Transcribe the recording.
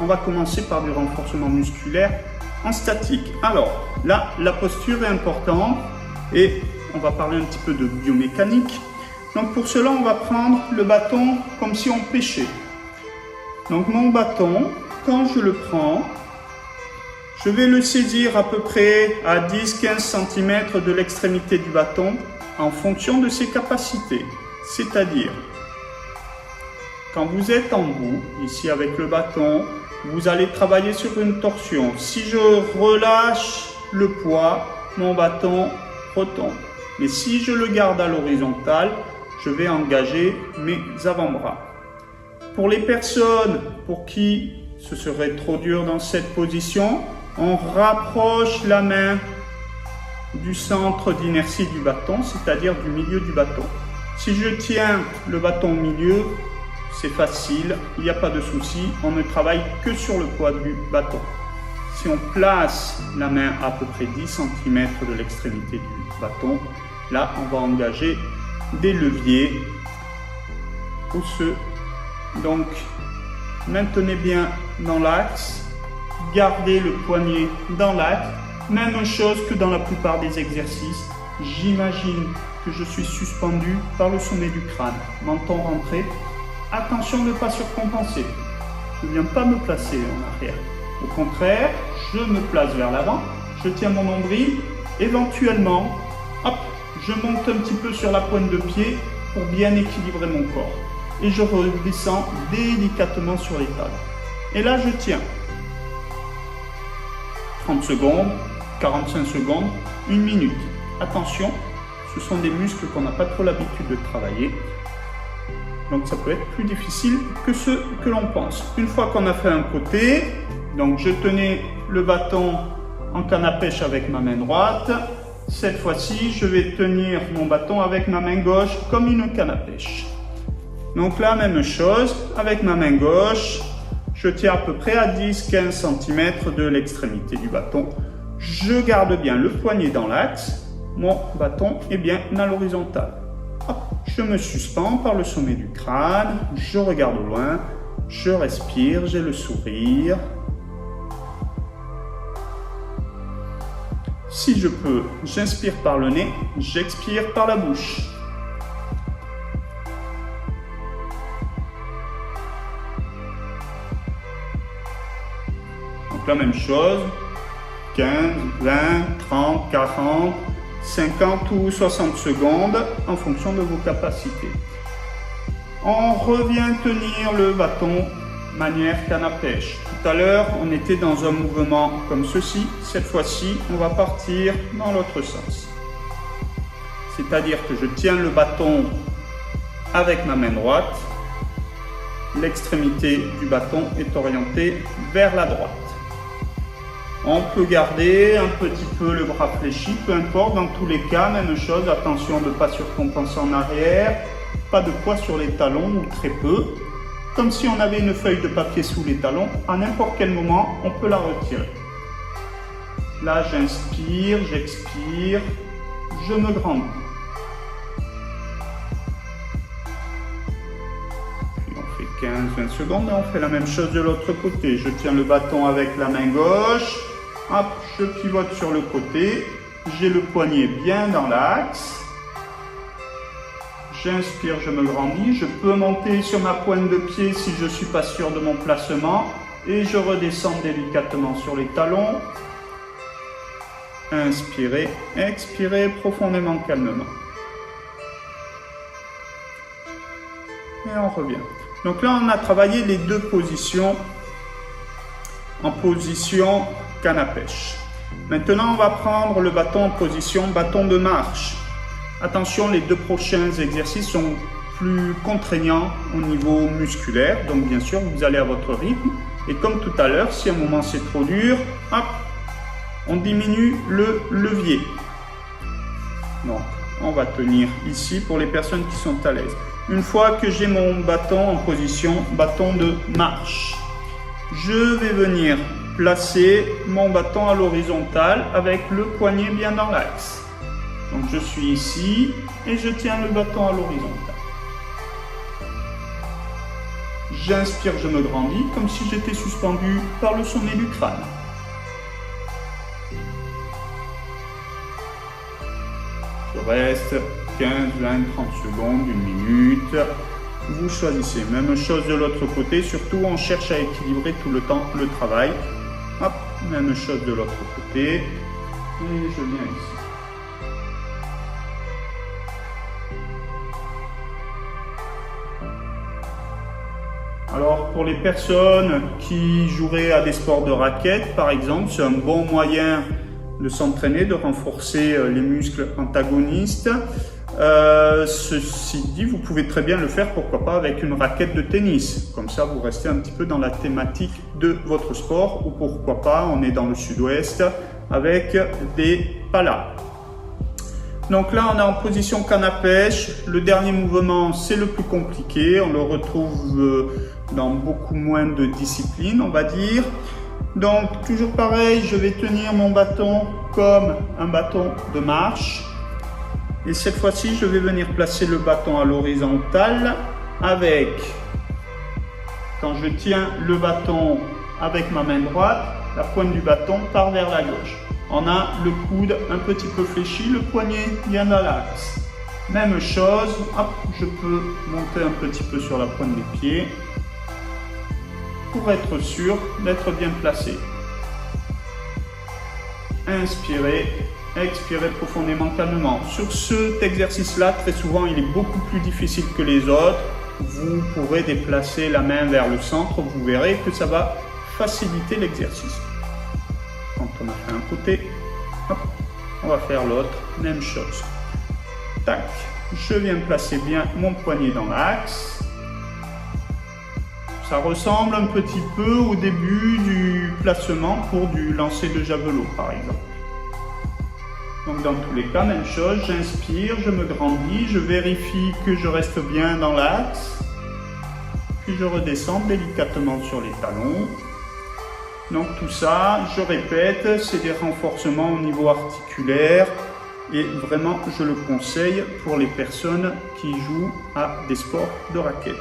on va commencer par du renforcement musculaire en statique. Alors là, la posture est importante et on va parler un petit peu de biomécanique. Donc pour cela, on va prendre le bâton comme si on pêchait. Donc mon bâton, quand je le prends, je vais le saisir à peu près à 10-15 cm de l'extrémité du bâton en fonction de ses capacités. C'est-à-dire, quand vous êtes en bout, ici avec le bâton, vous allez travailler sur une torsion. Si je relâche le poids, mon bâton retombe. Mais si je le garde à l'horizontale, je vais engager mes avant-bras. Pour les personnes pour qui ce serait trop dur dans cette position, on rapproche la main du centre d'inertie du bâton, c'est-à-dire du milieu du bâton. Si je tiens le bâton au milieu, c'est facile, il n'y a pas de souci, on ne travaille que sur le poids du bâton. Si on place la main à peu près 10 cm de l'extrémité du bâton, là on va engager des leviers osseux. Donc maintenez bien dans l'axe, gardez le poignet dans l'axe, même chose que dans la plupart des exercices. J'imagine que je suis suspendu par le sommet du crâne, menton rentré. Attention de ne pas surcompenser. Je ne viens pas me placer en arrière. Au contraire, je me place vers l'avant, je tiens mon nombril, éventuellement, hop, je monte un petit peu sur la pointe de pied pour bien équilibrer mon corps. Et je redescends délicatement sur les talons. Et là, je tiens 30 secondes, 45 secondes, 1 minute. Attention, ce sont des muscles qu'on n'a pas trop l'habitude de travailler. Donc ça peut être plus difficile que ce que l'on pense. Une fois qu'on a fait un côté, donc je tenais le bâton en canne à pêche avec ma main droite. Cette fois-ci, je vais tenir mon bâton avec ma main gauche comme une canne à pêche. Donc là, même chose, avec ma main gauche, je tiens à peu près à 10-15 cm de l'extrémité du bâton. Je garde bien le poignet dans l'axe, mon bâton est bien à l'horizontale. Je me suspends par le sommet du crâne, je regarde au loin, je respire, j'ai le sourire. Si je peux, j'inspire par le nez, j'expire par la bouche. Donc la même chose, 15, 20, 30, 40, 50 ou 60 secondes en fonction de vos capacités. On revient tenir le bâton manière canne à pêche. Tout à l'heure, on était dans un mouvement comme ceci. Cette fois-ci, on va partir dans l'autre sens. C'est-à-dire que je tiens le bâton avec ma main droite. L'extrémité du bâton est orientée vers la droite. On peut garder un petit peu le bras fléchi, peu importe, dans tous les cas, même chose, attention de ne pas surcompenser en arrière, pas de poids sur les talons ou très peu, comme si on avait une feuille de papier sous les talons, à n'importe quel moment, on peut la retirer. Là, j'inspire, j'expire, je me grandis. Puis on fait 15-20 secondes et on fait la même chose de l'autre côté. Je tiens le bâton avec la main gauche. Hop, je pivote sur le côté, j'ai le poignet bien dans l'axe. J'inspire, je me grandis. Je peux monter sur ma pointe de pied si je ne suis pas sûr de mon placement. Et je redescends délicatement sur les talons. Inspirez, expirez profondément, calmement. Et on revient. Donc là, on a travaillé les deux positions en position canne à pêche. Maintenant, on va prendre le bâton en position bâton de marche. Attention, les deux prochains exercices sont plus contraignants au niveau musculaire. Donc, bien sûr, vous allez à votre rythme. Et comme tout à l'heure, si à un moment c'est trop dur, hop, on diminue le levier. Donc, on va tenir ici pour les personnes qui sont à l'aise. Une fois que j'ai mon bâton en position bâton de marche, je vais venir placer mon bâton à l'horizontale avec le poignet bien dans l'axe. Donc je suis ici et je tiens le bâton à l'horizontale. j'inspire, je me grandis, comme si j'étais suspendu par le sommet du crâne. Je reste 15, 20, 30 secondes, 1 minute. Vous choisissez. Même chose de l'autre côté, surtout on cherche à équilibrer tout le temps le travail. Hop, même chose de l'autre côté. Et je viens ici. Alors pour les personnes qui joueraient à des sports de raquettes, par exemple, c'est un bon moyen de s'entraîner, de renforcer les muscles antagonistes. Ceci dit, vous pouvez très bien le faire, pourquoi pas, avec une raquette de tennis. Comme ça, vous restez un petit peu dans la thématique de votre sport, ou pourquoi pas, on est dans le sud-ouest, avec des palas. Donc là, on est en position canne à pêche. Le dernier mouvement, c'est le plus compliqué. On le retrouve dans beaucoup moins de disciplines, on va dire. Donc, toujours pareil, je vais tenir mon bâton comme un bâton de marche. Et cette fois-ci, je vais venir placer le bâton à l'horizontale avec, quand je tiens le bâton avec ma main droite, la pointe du bâton part vers la gauche. On a le coude un petit peu fléchi, le poignet bien dans l'axe. Même chose, hop, je peux monter un petit peu sur la pointe des pieds pour être sûr d'être bien placé. Inspirez. Expirez profondément, calmement. Sur cet exercice-là, très souvent, il est beaucoup plus difficile que les autres. Vous pourrez déplacer la main vers le centre. Vous verrez que ça va faciliter l'exercice. Quand on a fait un côté, hop, on va faire l'autre. Même chose. Tac. Je viens placer bien mon poignet dans l'axe. Ça ressemble un petit peu au début du placement pour du lancer de javelot, par exemple. Donc dans tous les cas, même chose, j'inspire, je me grandis, je vérifie que je reste bien dans l'axe, puis je redescends délicatement sur les talons. Donc tout ça, je répète, c'est des renforcements au niveau articulaire et vraiment je le conseille pour les personnes qui jouent à des sports de raquettes.